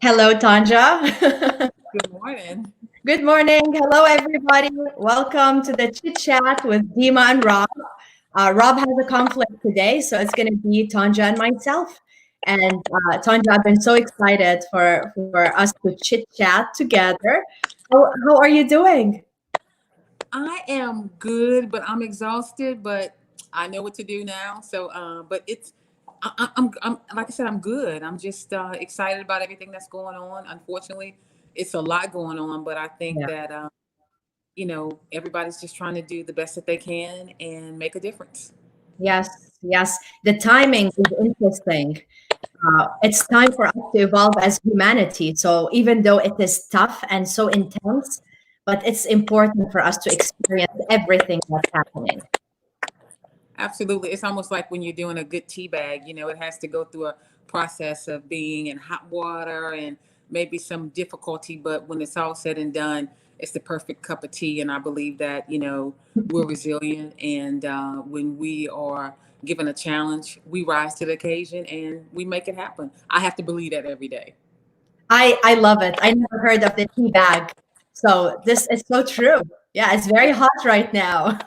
Hello, Tonja. Good morning. Good morning. Hello, everybody. Welcome to the Chit Chat with Dima and Rob. Rob has a conflict today, so it's going to be Tonja and myself. And Tonja, I've been so excited for us to chit chat together. How are you doing? I am good, but I'm exhausted. But I know what to do now. So, but I'm like I said, I'm good. I'm just excited about everything that's going on. Unfortunately, it's a lot going on, but I think Yeah. that everybody's just trying to do the best that they can and make a difference. Yes, yes. The timing is interesting. It's time for us to evolve as humanity. So even though it is tough and so intense, but it's important for us to experience everything that's happening. Absolutely. It's almost like when you're doing a good tea bag, it has to go through a process of being in hot water and maybe some difficulty, but when it's all said and done, it's the perfect cup of tea. And I believe that, we're resilient. And when we are given a challenge, we rise to the occasion and we make it happen. I have to believe that every day. I love it. I never heard of the tea bag. So this is so true. Yeah, it's very hot right now.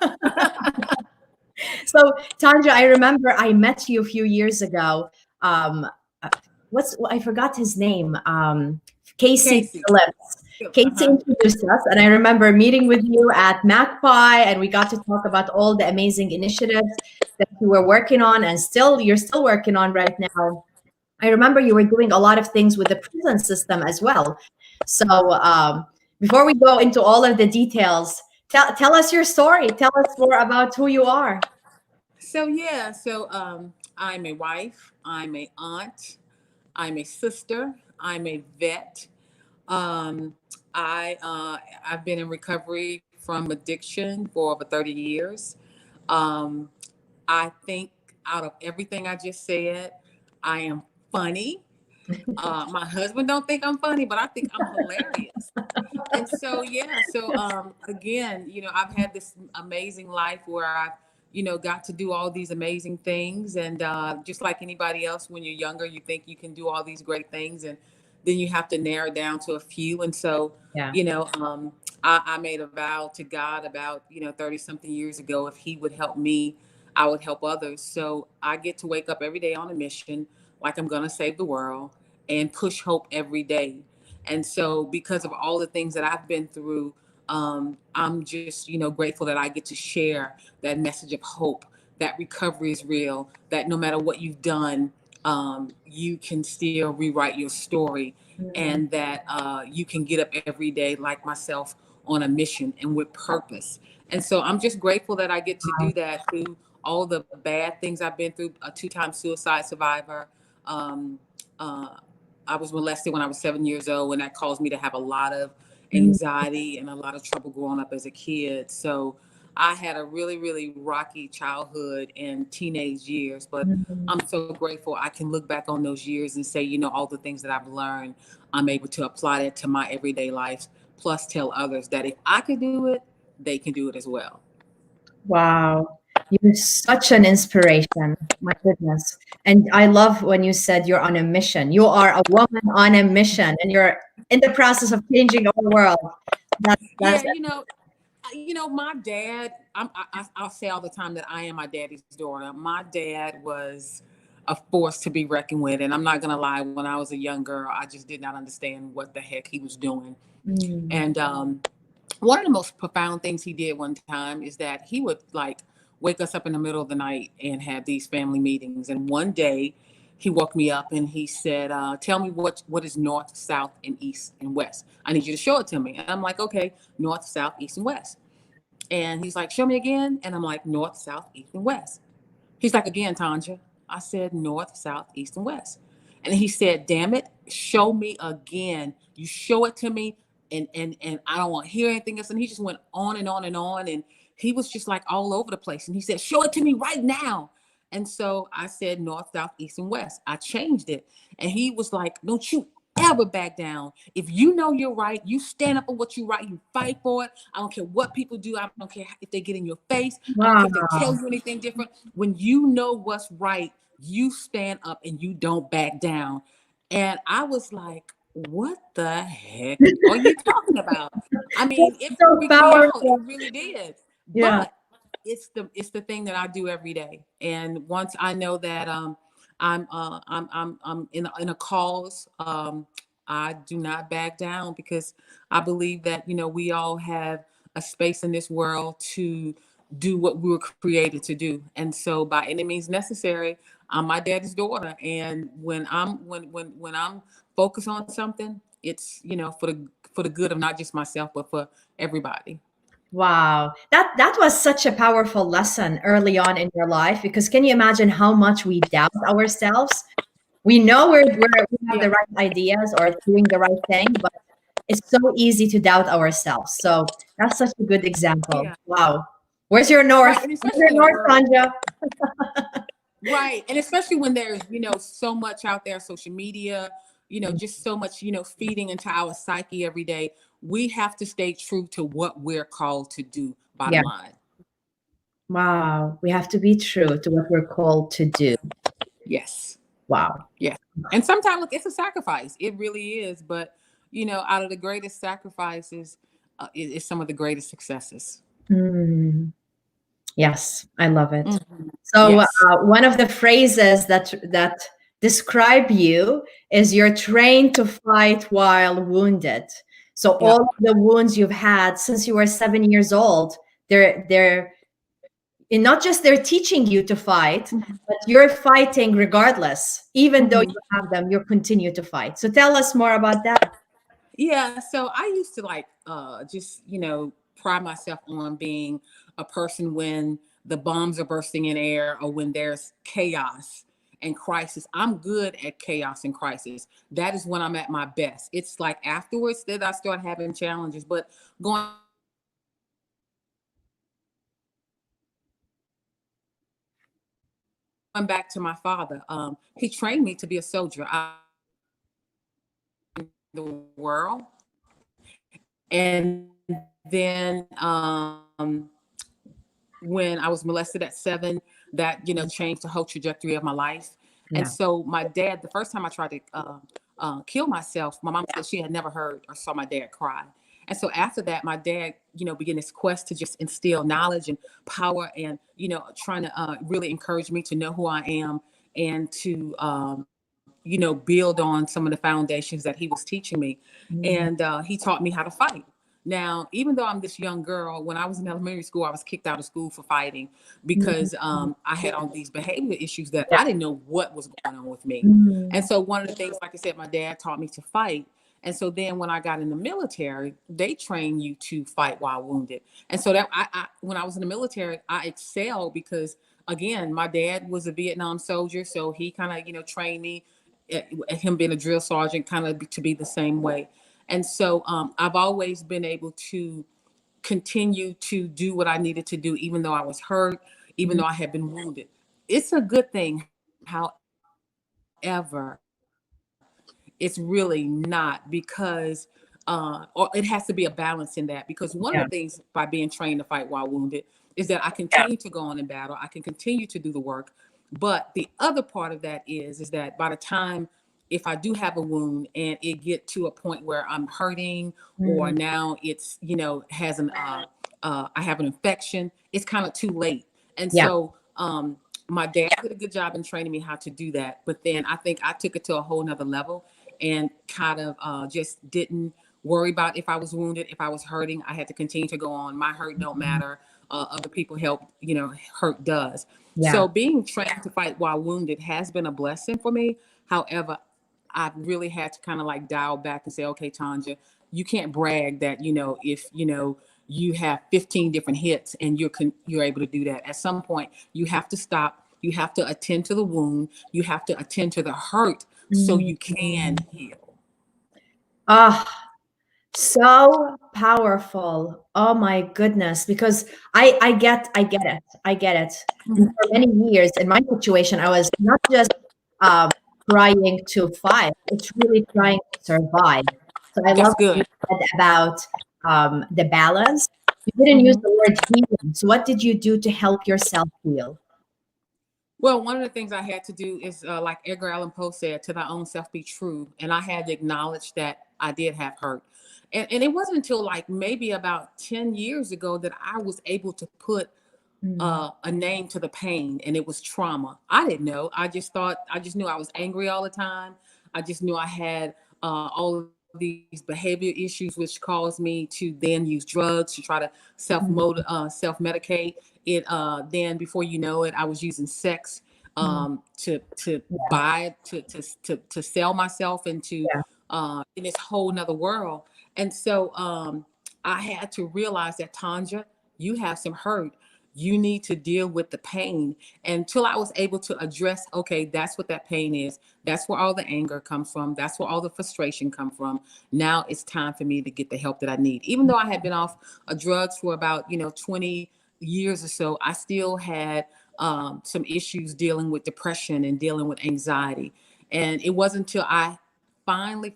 So Tanja, I remember I met you a few years ago. Um, uh, I forgot his name. Casey Casey. Phillips. Casey Uh-huh. introduced us, and I remember meeting with you at Magpie, and we got to talk about all the amazing initiatives that you were working on, and you're still working on right now. I remember you were doing a lot of things with the prison system as well. So before we go into all of the details, tell us your story. Tell us more about who you are. I'm a wife, I'm a aunt, I'm a sister, I'm a vet. Um, I've been in recovery from addiction for over 30 years. Um, I think out of everything I just said, I am funny. My husband don't think I'm funny, but I think I'm hilarious. And so again, I've had this amazing life where I've got to do all these amazing things, and just like anybody else, when you're younger you think you can do all these great things, and then you have to narrow it down to a few. And so Yeah. you know um, I made a vow to God about 30 something years ago, if he would help me, I would help others. So I get to wake up every day on a mission, like I'm gonna save the world, and push hope every day. And so, because of all the things that I've been through, I'm just, grateful that I get to share that message of hope, that recovery is real, that no matter what you've done, you can still rewrite your story, Mm. and that you can get up every day like myself on a mission and with purpose. And so I'm just grateful that I get to do that through all the bad things I've been through. A two-time suicide survivor. Um, uh, I was molested when I was 7 years old, and that caused me to have a lot of Mm. anxiety and a lot of trouble growing up as a kid. So I had a really, really rocky childhood and teenage years, but Mm. I'm so grateful I can look back on those years and say, all the things that I've learned, I'm able to apply that to my everyday life, plus tell others that if I could do it, they can do it as well. Wow. You're such an inspiration. My goodness. And I love when you said you're on a mission. You are a woman on a mission and you're in the process of changing our world. That's Yeah, my dad. I'll say all the time that I am my daddy's daughter. My dad was a force to be reckoned with, and I'm not gonna lie. When I was a young girl, I just did not understand what the heck he was doing. Mm. And one of the most profound things he did one time is that he would like wake us up in the middle of the night and have these family meetings. And one day, he woke me up and he said, "Tell me what is north, south, and east and west. I need you to show it to me." And I'm like, "Okay, north, south, east, and west." And he's like, "Show me again." And I'm like, "North, south, east, and west." He's like, "Again, Tanja." I said, "North, south, east, and west." And he said, "Damn it, show me again. You show it to me, and I don't want to hear anything else." And he just went on and on and on. And he was just like all over the place. And he said, "Show it to me right now." And so I said, "North, south, east, and west." I changed it. And he was like, "Don't you ever back down. If you know you're right, you stand up for what you right, you fight for it. I don't care what people do. I don't care if they get in your face. I don't care if they tell Wow. you anything different. When you know what's right, you stand up and you don't back down." And I was like, what the heck are you talking about? I mean, it So freaked me out. powerful. It really did. Yeah. But it's the thing that I do every day. And once I know that I'm in a cause, I do not back down, because I believe that, we all have a space in this world to do what we were created to do. And so by any means necessary, I'm my daddy's daughter. And when I'm focused on something, it's, for the good of not just myself, but for everybody. Wow. That was such a powerful lesson early on in your life, because can you imagine how much we doubt ourselves? We know we have Yeah. the right ideas or doing the right thing, but it's so easy to doubt ourselves. So that's such a good example. Yeah. Wow. Where's your north? Right. And Where's especially your in a north, world. Tanja? Right. And especially when there's, so much out there, social media, just so much, feeding into our psyche every day. We have to stay true to what we're called to do, Yeah. bottom line. Wow. We have to be true to what we're called to do. Yes. Wow. Yes. And sometimes, look, it's a sacrifice. It really is. But, out of the greatest sacrifices is some of the greatest successes. Mm. Yes, I love it. Mhm. So Yes. one of the phrases that describe you is you're trained to fight while wounded. So Yeah. all of the wounds you've had since you were 7 years old, they're and not just they're teaching you to fight, but you're fighting regardless. Even though Mhm. you have them, you continue to fight. So tell us more about that. Yeah, so I used to like just, pride myself on being a person when the bombs are bursting in air or when there's chaos and crisis. I'm good at chaos and crisis. That is when I'm at my best. It's like afterwards that I start having challenges, but going back to my father, he trained me to be a soldier out in the world. And then when I was molested at 7, that changed the whole trajectory of my life. And Yeah. so my dad, the first time I tried to kill myself, my mom said she had never heard or saw my dad cry. And so after that, my dad, began this quest to just instill knowledge and power, and trying to really encourage me to know who I am, and to build on some of the foundations that he was teaching me. Mm. And he taught me how to fight. Now, even though I'm this young girl, when I was in elementary school, I was kicked out of school for fighting because I had all these behavior issues that Yeah. I didn't know what was going on with me. And Mm. so one of the things, like I said, my dad taught me to fight. And so then when I got in the military, they train you to fight while wounded. And so that when I was in the military, I excelled because, again, my dad was a Vietnam soldier. So he kind of, trained me, him being a drill sergeant, kind of to be the same way. And so I've always been able to continue to do what I needed to do, even though I was hurt, even though I had been wounded. It's a good thing. However, it's really not, because or it has to be a balance in that, because one of Yeah. the things by being trained to fight while wounded is that I continue to go on in battle, I can continue to do the work. But the other part of that is that by the time, if I do have a wound and it get to a point where I'm hurting, or Mm. now it's has an I have an infection, it's kind of too late. And Yeah. so my dad did a good job in training me how to do that, but then I think I took it to a whole nother level, and kind of just didn't worry about if I was wounded, if I was hurting. I had to continue to go on. My hurt don't matter. Other people help, hurt does. Yeah. So being trained to fight while wounded has been a blessing for me. However, I've really had to kind of like dial back and say, okay, Tanja, you can't brag that, if, you have 15 different hits and you're able to do that. At some point, you have to stop. You have to attend to the wound. You have to attend to the hurt so Mm. you can heal. Ah, so powerful. Oh my goodness. Because I get it. And Mhm. for many years in my situation, I was not just um, trying to fight, it's really trying to survive. So I love That's what you good. said about the balance. You didn't use Mhm. the word healing. So what did you do to help yourself heal? Well, one of the things I had to do is, like Edgar Allan Poe said, to thy own self be true. And I had to acknowledge that I did have hurt. And it wasn't until like maybe about 10 years ago that I was able to put Mm, a name to the pain, and it was trauma. I didn't know. I just knew I was angry all the time. I just knew I had all of these behavior issues, which caused me to then use drugs to try to mm, self medicate. It then before you know it, I was using sex mm. to Yeah, buy to sell myself into yeah. in this whole nother world. And so I had to realize that, Tonja, you have some hurt. You need to deal with the pain. Until I was able to address, okay, that's what that pain is. That's where all the anger comes from. That's where all the frustration comes from. Now it's time for me to get the help that I need. Even though I had been off drugs for about 20 years or so, I still had some issues dealing with depression and dealing with anxiety. And it wasn't until I finally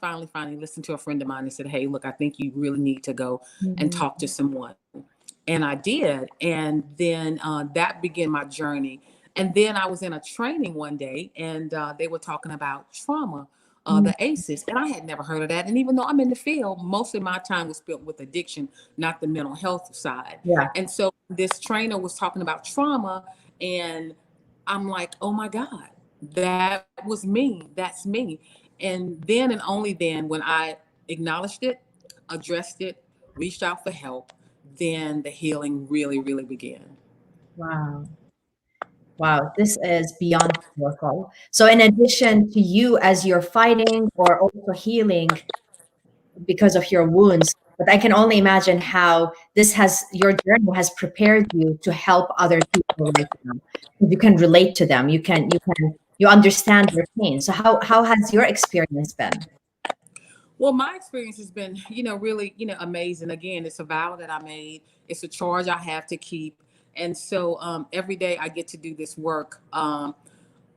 listened to a friend of mine and said, hey, look, I think you really need to go and Mhm. talk to someone. And I did. And then that began my journey. And then I was in a training one day, and they were talking about trauma, Mm, the ACEs. And I had never heard of that. And even though I'm in the field, most of my time was spent with addiction, not the mental health side. yeah. And so this trainer was talking about trauma, and I'm like, oh my God, that was me. That's me. And then and only then, when I acknowledged it, addressed it, reached out for help, then the healing really began. Wow. Wow, this is beyond powerful. So, in addition to you as you're fighting or also healing because of your wounds, but I can only imagine how your journey has prepared you to help other people right now. You can relate to them. You understand their pain. So, how has your experience been? Well, my experience has been, really, amazing. Again, it's a vow that I made. It's a charge I have to keep. And so every day I get to do this work.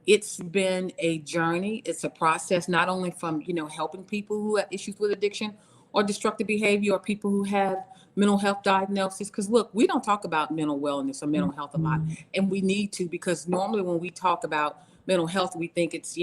It's been a journey. It's a process, not only from, helping people who have issues with addiction or destructive behavior, or people who have mental health diagnosis. Because look, we don't talk about mental wellness or mental health a lot. Mhm. And we need to, because normally when we talk about mental health, we think it's,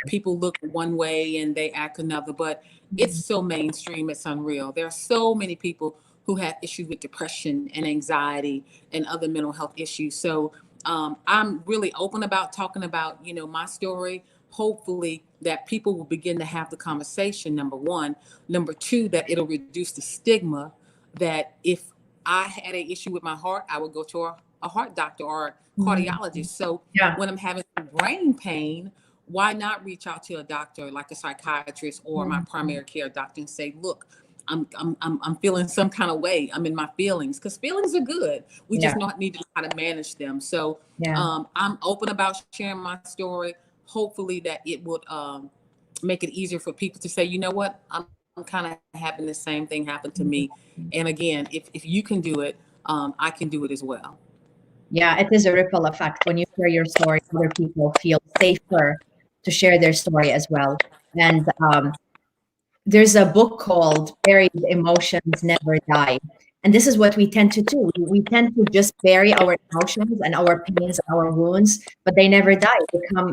people look one way and they act another. But it's so mainstream, it's unreal. There are so many people who have issues with depression and anxiety and other mental health issues. So I'm really open about talking about, my story. Hopefully that people will begin to have the conversation, number one. Number two, that it'll reduce the stigma that if I had an issue with my heart, I would go to a heart doctor or a Mhm. cardiologist. So Yeah. when I'm having brain pain, why not reach out to a doctor like a psychiatrist or my Mhm. primary care doctor and say, look, I'm feeling some kind of way. I'm in my feelings, because feelings are good. We Yeah. just not need to know how to manage them. So Yeah. I'm open about sharing my story. Hopefully that it would make it easier for people to say, you know what, I'm kind of having the same thing happen to me. And again, if you can do it, I can do it as well. Yeah, it is a ripple effect. When you share your story, other people feel safer to share their story as well. And there's a book called Buried Emotions Never Die. And this is what we tend to do. We tend to just bury our emotions and our pains and our wounds, but they never die.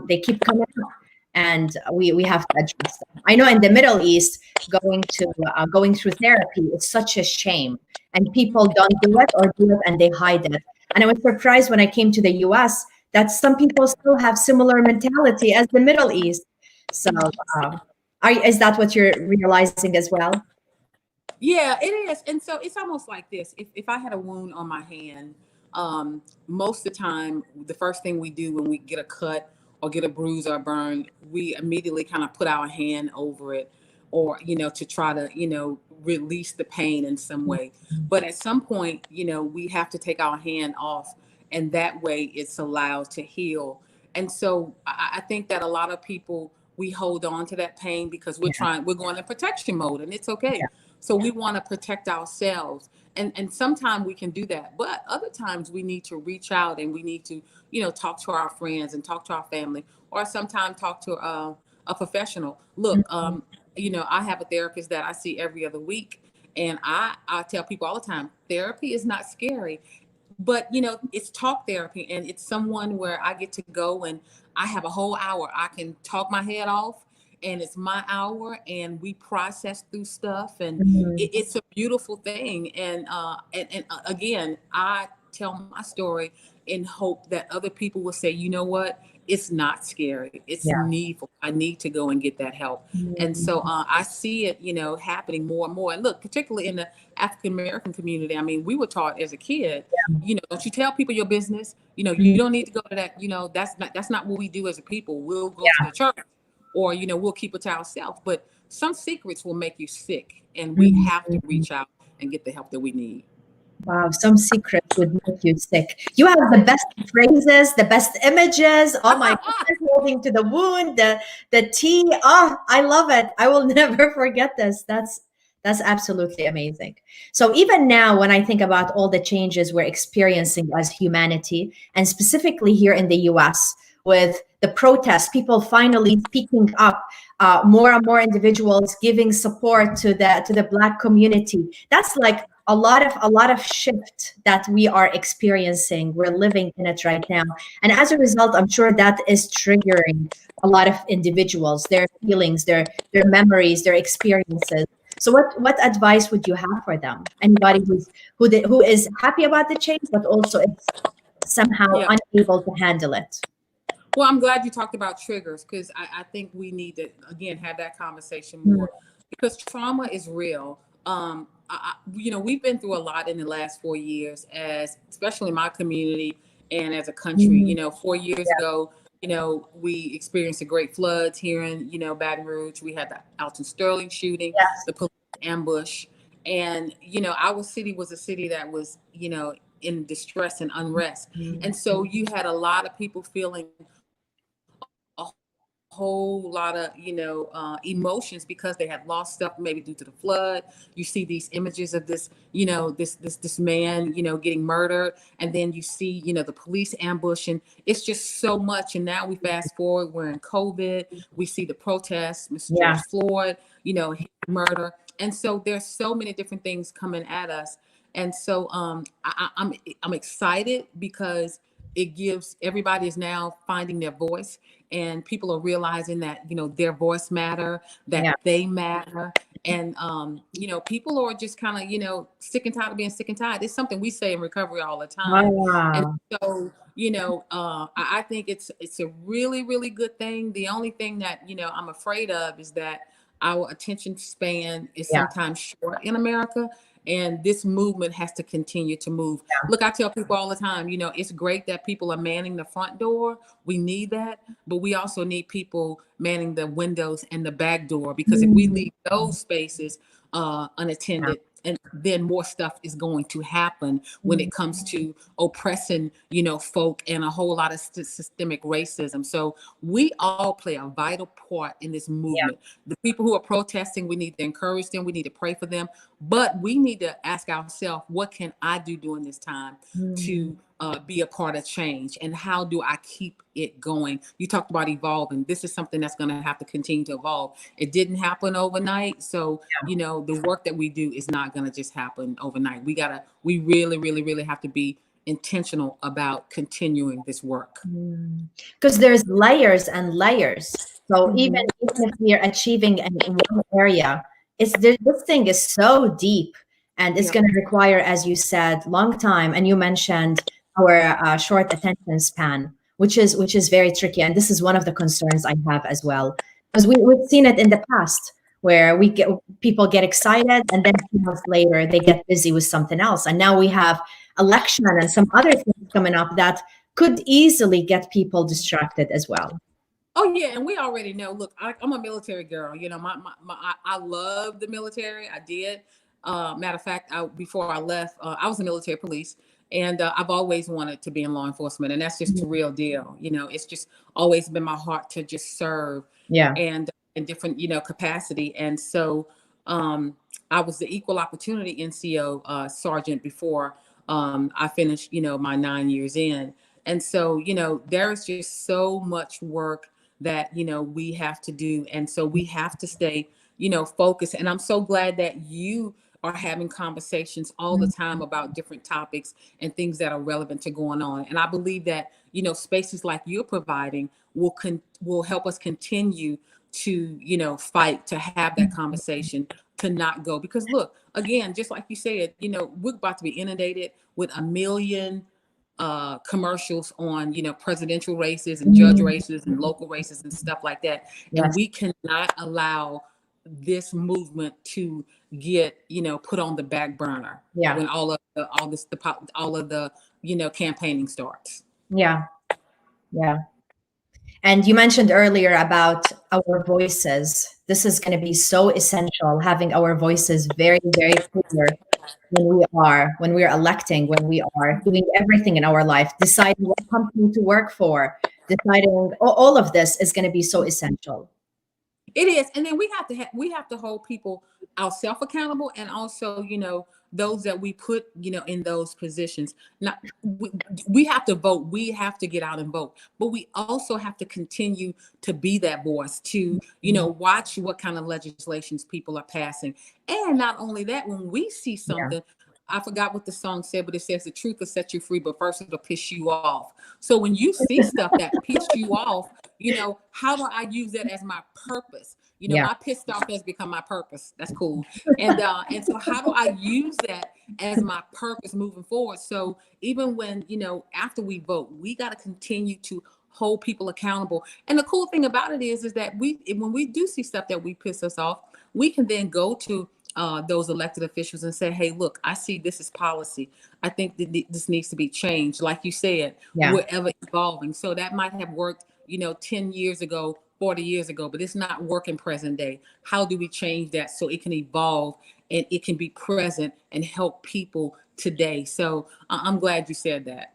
They keep coming up. And we have to address them. I know in the Middle East, going through therapy is such a shame. And people don't do it or do it and they hide it. And I was surprised when I came to the US that some people still have similar mentality as the Middle East. So is that what you're realizing as well? Yeah, it is. And so it's almost like this. If I had a wound on my hand, most of the time, the first thing we do when we get a cut or get a bruise or a burn, we immediately kind of put our hand over it, or, to try to, release the pain in some way. But at some point, we have to take our hand off, and that way it's allowed to heal. And so I think that a lot of people, we hold on to that pain because Yeah, we're going in protection mode, and it's okay. yeah. So we want to protect ourselves. And sometimes we can do that. But other times we need to reach out, and we need to, talk to our friends and talk to our family, or sometimes talk to a professional. Look, Mhm. I have a therapist that I see every other week. And I tell people all the time, therapy is not scary. but it's talk therapy, and it's someone where I get to go and I have a whole hour. I can talk my head off, and it's my hour, and we process through stuff, and Mhm. it's a beautiful thing. And again, I tell my story in hope that other people will say, you know what, it's not scary, it's Yeah. needful, I need to go and get that help. And Mhm. so I see it, happening more and more. And look, particularly in the African American community, I mean, we were taught as a kid, don't you tell people your business. You don't need to go to that. That's not what we do as a people. We'll go to the church, or we'll keep it to ourselves. But some secrets will make you sick, and we have to Mhm. reach out and get the help that we need. Wow, some secrets would make you sick. You have the best phrases, the best images. Oh my goodness, holding to the wound, the tea. Oh, I love it. I will never forget this. That's absolutely amazing. So even now, when I think about all the changes we're experiencing as humanity, and specifically here in the US with the protests, people finally speaking up, more and more individuals giving support to the Black community. That's like a lot of shift that we are experiencing. We're living in it right now, and as a result, I'm sure that is triggering a lot of individuals, their feelings, their memories, their experiences. So what advice would you have for them, anybody who is happy about the change but also is somehow Yeah. unable to handle it? Well, I'm glad you talked about triggers, because I think we need to, again, have that conversation Mm, more, because trauma is real. We've been through a lot in the last 4 years, as especially my community and as a country. mm, 4 years yeah, ago, we experienced the great floods here in Baton Rouge. We had the Alton Sterling shooting, yes, the police ambush, and our city was a city that was in distress and unrest, mm, and so you had a lot of people feeling a whole lot of emotions, because they had lost stuff maybe due to the flood. You see these images of this this man getting murdered, and then you see the police ambush, and it's just so much. And now we fast forward, we're in COVID, we see the protests, Mr. yeah, George Floyd, his murder. And so there's so many different things coming at us. And so I'm excited, because it gives everybody is now finding their voice, and people are realizing that their voice matter, that yeah. they matter. And people are just kind of sick and tired of being sick and tired. It's something we say in recovery all the time. And Wow. so I think it's a really, really good thing. The only thing that I'm afraid of is that our attention span is Yeah, sometimes short in America, and this movement has to continue to move. Look, I tell people all the time, it's great that people are manning the front door. We need that, but we also need people manning the windows and the back door, because if we mhm, leave those spaces yeah, unattended, and then more stuff is going to happen when mm, it comes to oppressing folk, and a whole lot of systemic racism. So we all play a vital part in this yeah, movement. The people who are protesting, we need to encourage them, we need to pray for them, but we need to ask ourselves, what can I do during this time mm, to be a part of change, and how do I keep it going? You talked about evolving. This is something that's going to have to continue to evolve. It didn't happen overnight, so the work that we do is not going to just happen overnight. We really, really, really have to be intentional about continuing this work. mm. Because there's layers and layers. So Mhm. even if we are achieving in one area, this thing is so deep, and it's Yeah. going to require, as you said, long time. And you mentioned our short attention span, which is very tricky. And this is one of the concerns I have as well, because we've seen it in the past where people get excited, and then 2 months later they get busy with something else. And now we have election and some other things coming up that could easily get people distracted as well. Oh yeah, and we already know. Look, I'm a military girl. I love the military. I did. Matter of fact, before I left, I was in military police, and I've always wanted to be in law enforcement, and that's just the real deal. It's just always been my heart to just serve, Yeah. and in different capacity. And so um, I was the equal opportunity NCO sergeant before I finished my 9 years in. And so there's just so much work that we have to do, and so we have to stay focused. And I'm so glad that you are having conversations all the time about different topics and things that are relevant to going on. And I believe that, spaces like you're providing will help us continue to, fight, to have that conversation, to not go. Because look, again, just like you said, we're about to be inundated with a million commercials on, presidential races and judge Mhm. races and local races and stuff like that. And Yes. we cannot allow this movement to get, put on the back burner Yeah. when all of the, campaigning starts. Yeah. Yeah. And you mentioned earlier about our voices. This is going to be so essential, having our voices very, very clear when we are electing, when we are doing everything in our life, deciding what company to work for, deciding all of this is going to be so essential. It is, and then we have to hold people ourselves accountable, and also, those that we put, in those positions. Now, we have to vote. We have to get out and vote, but we also have to continue to be that voice. To, watch what kind of legislations people are passing, and not only that, when we see Yeah. something. I forgot what the song said, but it says the truth will set you free, but first it'll piss you off. So when you see stuff that piss you off, how do I use that as my purpose? Yeah. My pissed off has become my purpose. That's cool. And so how do I use that as my purpose moving forward? So even when, after we vote, we got to continue to hold people accountable. And the cool thing about it is that when we do see stuff that we piss us off, we can then go to those elected officials and say, hey, look, I see this is policy. I think that this needs to be changed. Like you said, Yeah. we're ever evolving. So that might have worked, 10 years ago, 40 years ago, but it's not working present day. How do we change that so it can evolve and it can be present and help people today? So I'm glad you said that.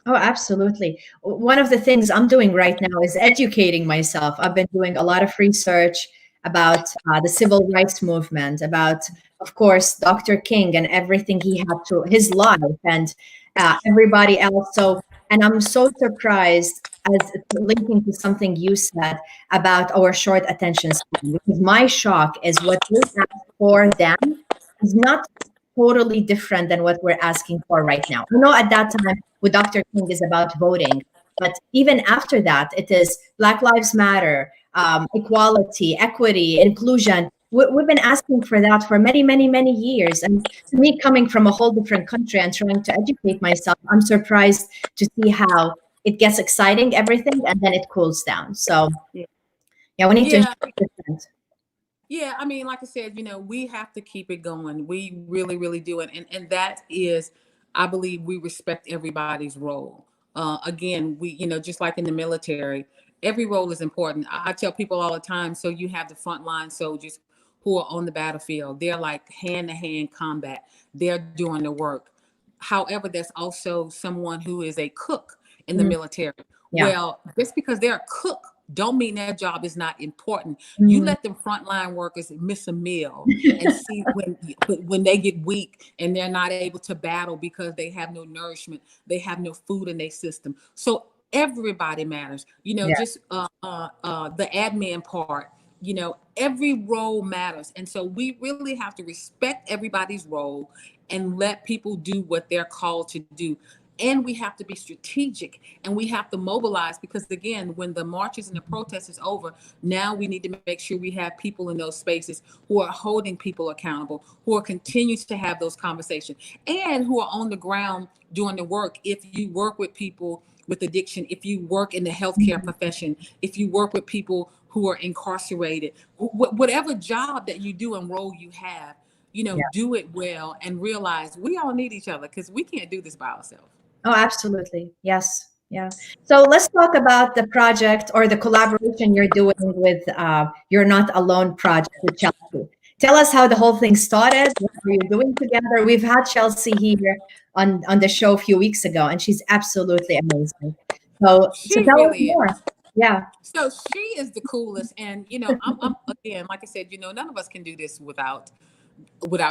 Oh, absolutely. One of the things I'm doing right now is educating myself. I've been doing a lot of research about the civil rights movement, about, of course, Dr. King and everything he had to his life, and everybody else. So, and I'm so surprised, as linking to something you said about our short attention span, because my shock is what we asked for then is not totally different than what we're asking for right now. I know at that time with Dr. King is about voting, but even after that, it is Black Lives Matter, equality, equity, inclusion. We've been asking for that for many, many, many years. And to me, coming from a whole different country and trying to educate myself, I'm surprised to see how it gets exciting, everything, and then it cools down. So, Yeah. yeah, we need to Yeah. ensure different. Yeah, I mean, like I said, we have to keep it going. We really, really do it. And that is, I believe we respect everybody's role. Again, we, just like in the military, every role is important. I tell people all the time, so you have the frontline soldiers who are on the battlefield. They're like hand-to-hand combat. They're doing the work. However, there's also someone who is a cook in the Mm, military. yeah. Well, just because they're a cook don't mean their job is not important. You Mm, let them frontline workers miss a meal and see when they get weak and they're not able to battle because they have no nourishment, they have no food in their system. So everybody matters. yeah. Just the admin part. Every role matters, and so we really have to respect everybody's role and let people do what they're called to do. And we have to be strategic and we have to mobilize, because again, when the marches and the protests is over, now we need to make sure we have people in those spaces who are holding people accountable, who are continuing to have those conversations, and who are on the ground doing the work. If you work with people with addiction, if you work in the healthcare profession, if you work with people who are incarcerated, whatever job that you do and role you have, do it well and realize we all need each other, because we can't do this by ourselves. Oh, absolutely. Yes. Yeah. So let's talk about the project or the collaboration you're doing with You're Not Alone project with Chelsea. Tell us how the whole thing started. What are you doing together? We've had Chelsea here on the show a few weeks ago, and she's absolutely amazing. So She tell us really is. more. Yeah. So she is the coolest. And I'm again, like I said, none of us can do this without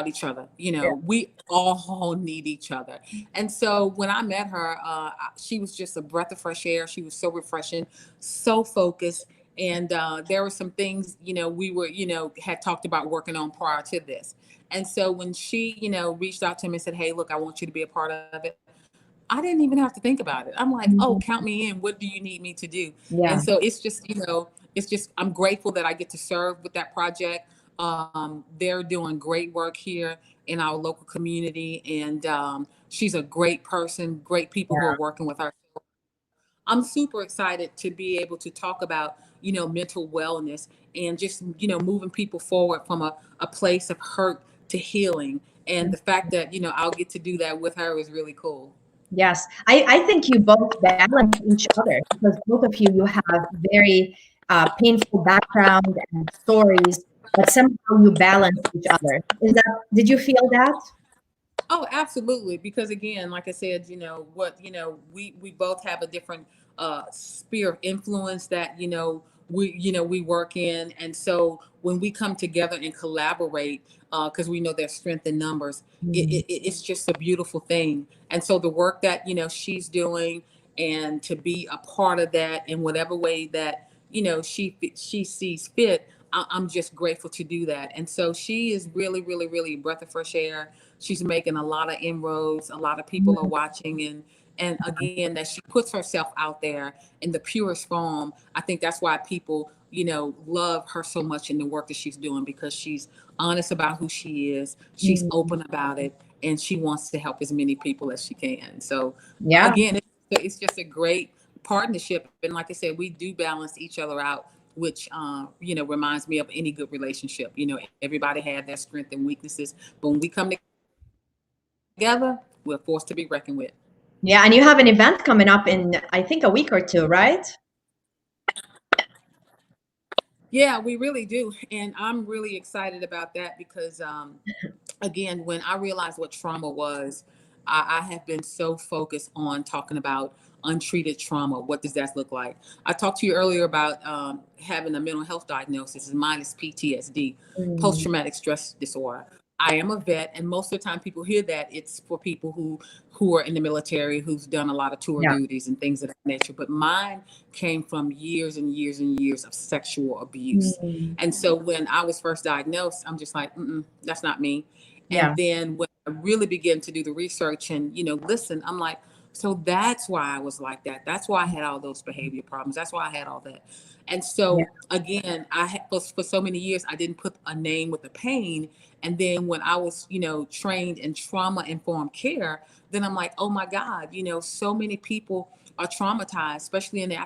each other. Yeah. We all need each other. And so when I met her, she was just a breath of fresh air. She was so refreshing, so focused. And there were some things, we were, had talked about working on prior to this. And so when she, reached out to me and said, hey, look, I want you to be a part of it, I didn't even have to think about it. I'm like, oh, Mhm. count me in. What do you need me to do? Yeah. And so it's just, I'm grateful that I get to serve with that project. They're doing great work here in our local community. And she's a great person, great people who are working with her. I'm super excited to be able to talk about, mental wellness and just, moving people forward from a place of hurt to healing. And the fact that, I'll get to do that with her is really cool. Yes, I think you both balance each other because both of you have very painful background and stories, but somehow you balance each other. Did you feel that? Oh, absolutely. Because again, like I said, we both have a different sphere of influence that, we work in. And so when we come together and collaborate, because we know there's strength in numbers, Mhm. it's just a beautiful thing. And so the work that, she's doing, and to be a part of that in whatever way that, she sees fit, I'm just grateful to do that. And so she is really, really, really a breath of fresh air. She's making a lot of inroads. A lot of people are watching, and again, that she puts herself out there in the purest form. I think that's why people, love her so much in the work that she's doing, because she's honest about who she is. She's Mhm. open about it, and she wants to help as many people as she can. So Yeah, again, it's just a great partnership. And like I said, we do balance each other out, which reminds me of any good relationship. Everybody had their strengths and weaknesses, but when we come together, we're forced to be reckoned with. yeah, and you have an event coming up in I think a week or two, right? Yeah, we really do. And I'm really excited about that because, again, when I realized what trauma was, I have been so focused on talking about untreated trauma. What does that look like? I talked to you earlier about having a mental health diagnosis, and mine is PTSD, post Mm, traumatic stress disorder. I am a vet, and most of the time people hear that it's for people who are in the military, who's done a lot of tour yeah. duties and things of that nature. But mine came from years and years and years of sexual abuse. Mm, And so when I was first diagnosed, I'm just like, that's not me. And yeah. then when I really began to do the research and, listen, I'm like, so that's why I was like that. That's why I had all those behavior problems. That's why I had all that. And Yeah. so again, I had for so many years, I didn't put a name with the pain. And then when I was, trained in trauma informed care, then I'm like, oh my God, so many people are traumatized, especially in the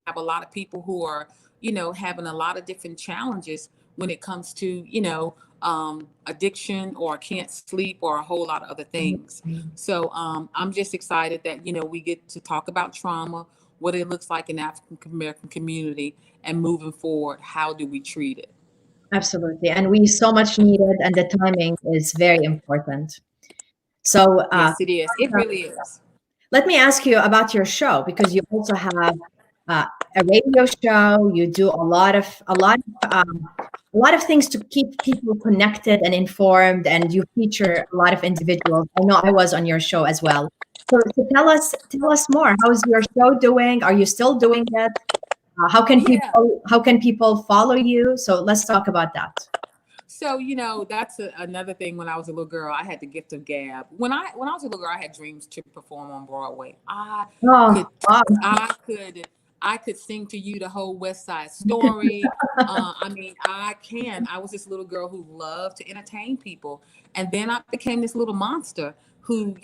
have a lot of people who are, having a lot of different challenges when it comes to, addiction or can't sleep or a whole lot of other things. Mhm. So I'm just excited that, we get to talk about trauma, what it looks like in the African American community, and moving forward, how do we treat it? Absolutely. And we so much need it, and the timing is very important. So, Yes, it is. It really is. let me ask you about your show because you also have uh, a radio show. You do a lot of things to keep people connected and informed, and you feature a lot of individuals. I know I was on your show as well. So tell us more. How's your show doing? Are you still doing it? Yeah. How can people follow you? So let's talk about that. So that's another thing. When I was a little girl, I had the gift of gab. When I was a little girl, I had dreams to perform on Broadway. Oh, Could wow. I could I could sing to you the whole West Side Story. I mean, I can. I was this little girl who loved to entertain people, and then I became this little monster who,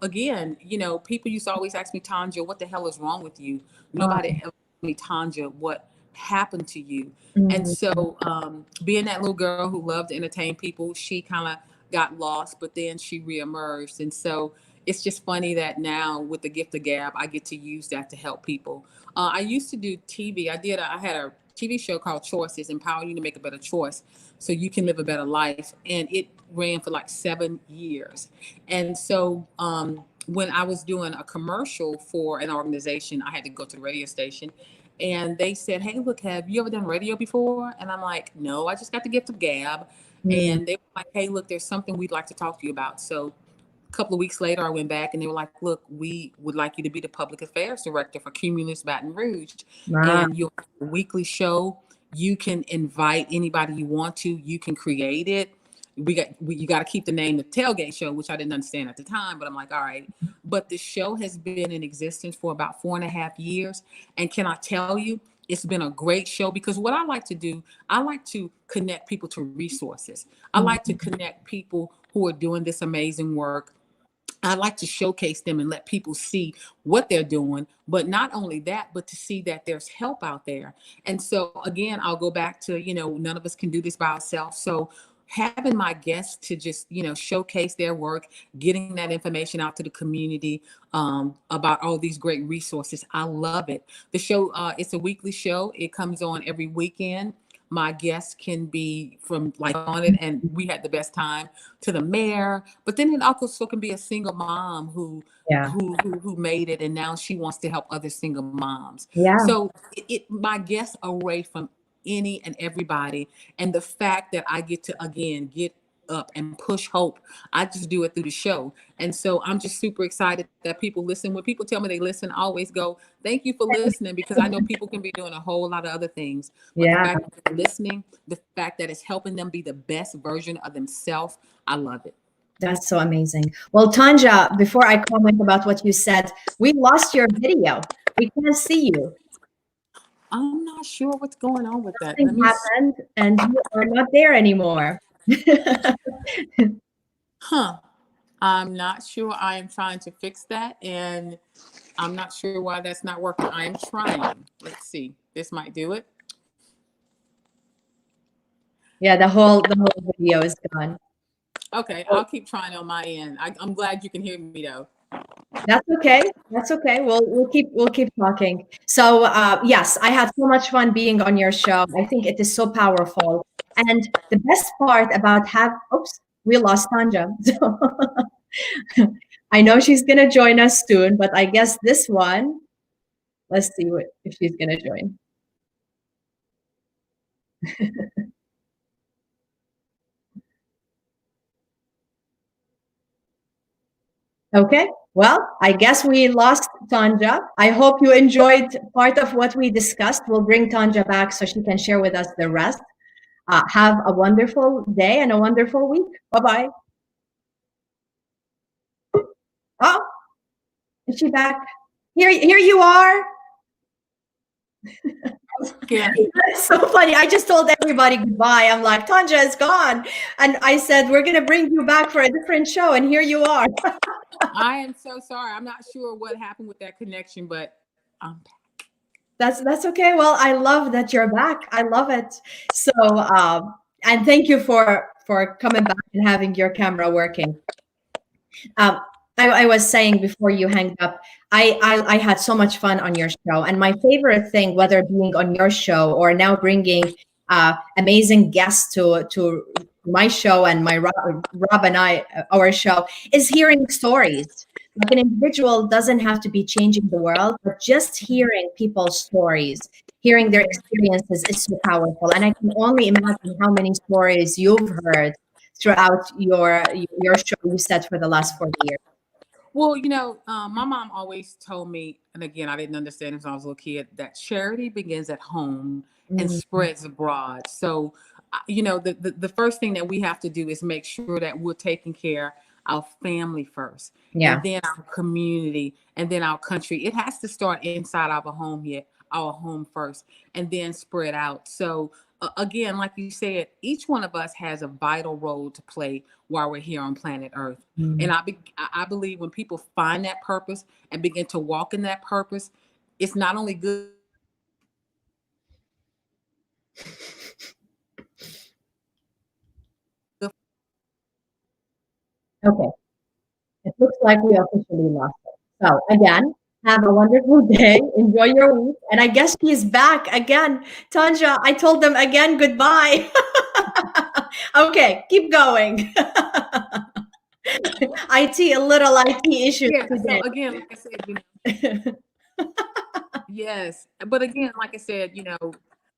again, people used to always ask me, Tanja, what the hell is wrong with you? Nobody Oh, ever asked me, Tanja, what happened to you? And mm, so, being that little girl who loved to entertain people, she kind of got lost, but then she reemerged. And so, it's just funny that now with the gift of gab, I get to use that to help people. I used to do TV. I had a TV show called Choices, empowering you to make a better choice so you can live a better life. And it ran for like 7 years. And so, when I was doing a commercial for an organization, I had to go to the radio station, and they said, "Hey, look, have you ever done radio before?" And I'm like, "No, I just got the gift of gab." Mm. And they were like, "Hey, look, there's something we'd like to talk to you about." So a couple of weeks later, I went back and they were like, "Look, we would like you to be the public affairs director for Cumulus Baton Rouge, Wow. and your weekly show. You can invite anybody you want to. You can create it. You got to keep the name the Tailgate Show, which I didn't understand at the time, but I'm like, all right." But the show has been in existence for about 4.5 years, and can I tell you, it's been a great show because what I like to do, I like to connect people to resources. I like to connect people who are doing this amazing work. I like to showcase them and let people see what they're doing, but not only that, but to see that there's help out there. And so again, I'll go back to, none of us can do this by ourselves. So having my guests to just, showcase their work, getting that information out to the community about all these great resources. I love it. The show, it's a weekly show. It comes on every weekend. My guests can be from like on it, and we had the best time, to the mayor, but then it also can be a single mom Yeah. who made it and now she wants to help other single moms. Yeah. So my guests array from any and everybody, and the fact that I get to again get up and push hope, I just do it through the show. And so I'm just super excited that people listen. When people tell me they listen, I always go, "Thank you for listening," because I know people can be doing a whole lot of other things, but the Yeah. fact that they're listening, the fact that it's helping them be the best version of themselves, I love it. That's so amazing. Well, Tonja, before I comment about what you said, we lost your video. We can't see you. I'm not sure what's going on with that. Something Let me happened and you are not there anymore. Huh. I'm not sure. I am trying to fix that, and I'm not sure why that's not working. I am trying. Let's see. This might do it. Yeah, the whole video is gone. Okay, I'll keep trying on my end. I'm glad you can hear me though. That's okay. That's okay. We'll keep talking. So yes, I had so much fun being on your show. I think it is so powerful. And the best part about oops, we lost Tanja. So I know she's gonna join us soon, but I guess this one, let's see if she's gonna join. Okay. Well, I guess we lost Tanja. I hope you enjoyed part of what we discussed. We'll bring Tanja back so she can share with us the rest. Have a wonderful day and a wonderful week. Bye-bye. Oh, is she back? Here you are. Yeah. It's so funny. I just told everybody goodbye. I'm like, Tanja is gone. And I said, we're going to bring you back for a different show. And here you are. I am so sorry. I'm not sure what happened with that connection, but I'm back. That's okay. Well, I love that you're back. I love it. So, and thank you for coming back and having your camera working. Um, I was saying before you hanged up, I had so much fun on your show, and my favorite thing, whether being on your show or now bringing amazing guests to my show and my Rob and I our show, is hearing stories. Like an individual doesn't have to be changing the world, but just hearing people's stories, hearing their experiences is so powerful. And I can only imagine how many stories you've heard throughout your show you said for the last 40 years. Well, my mom always told me, and again, I didn't understand it when I was a little kid, that charity begins at home and Mm, spreads abroad. So, the first thing that we have to do is make sure that we're taking care of our family first, yeah. and then our community, and then our country. It has to start inside our home here, our home first, and then spread out. So, again, like you said, each one of us has a vital role to play while we're here on planet Earth. And Mm. I believe when people find that purpose and begin to walk in that purpose, it's not only good. Okay. It looks like we officially lost it. So again, have a wonderful day. Enjoy your week. And I guess she's back again. Tanja, I told them again goodbye. Okay, keep going. A little IT issues Yeah. So today. again, like I said, Yes. But again, like I said,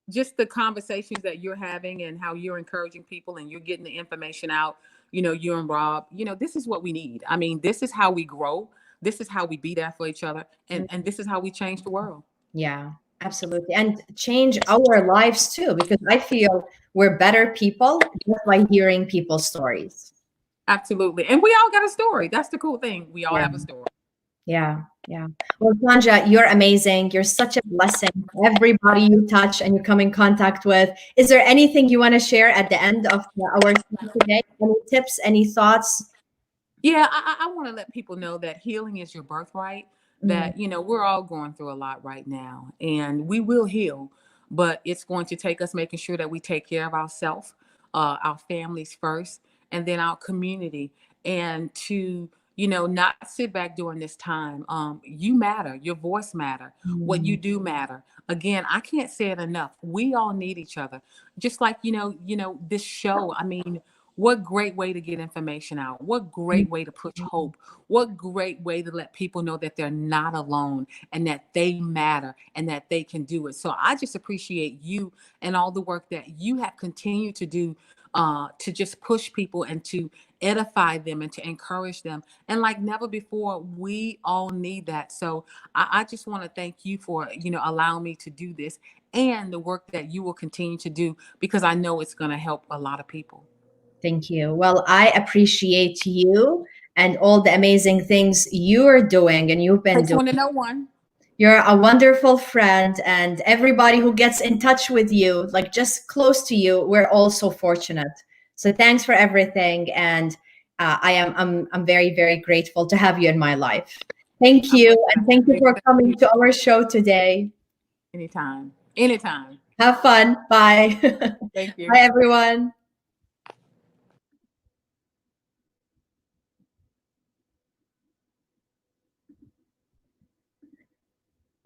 just the conversations that you're having and how you're encouraging people and you're getting the information out, you and Rob, this is what we need. I mean, this is how we grow. This is how we be there for each other. And this is how we change the world. Yeah, absolutely. And change our lives too, because I feel we're better people just by hearing people's stories. Absolutely. And we all got a story. That's the cool thing. We all Yeah. have a story. Yeah, yeah. Well, Tonja, you're amazing. You're such a blessing. Everybody you touch and you come in contact with. Is there anything you want to share at the end of our show today? Any tips, any thoughts? Yeah, I want to let people know that healing is your birthright, that, we're all going through a lot right now and we will heal, but it's going to take us making sure that we take care of ourselves, our families first, and then our community. And to, not sit back during this time. You matter, your voice matter, what you do matter. Again, I can't say it enough. We all need each other. Just like, this show, I mean, what great way to get information out. What great way to push hope. What great way to let people know that they're not alone and that they matter and that they can do it. So I just appreciate you and all the work that you have continued to do, to just push people and to edify them and to encourage them. And like never before, we all need that. So I just want to thank you for, allowing me to do this and the work that you will continue to do, because I know it's going to help a lot of people. Thank you. Well, I appreciate you and all the amazing things you are doing and you've been Takes doing. one to know one. You're a wonderful friend, and everybody who gets in touch with you, like just close to you, we're all so fortunate. So thanks for everything, and I'm very, very grateful to have you in my life. Thank you, and thank you for coming to our show today. Anytime. Anytime. Have fun. Bye. Thank you. Bye, everyone.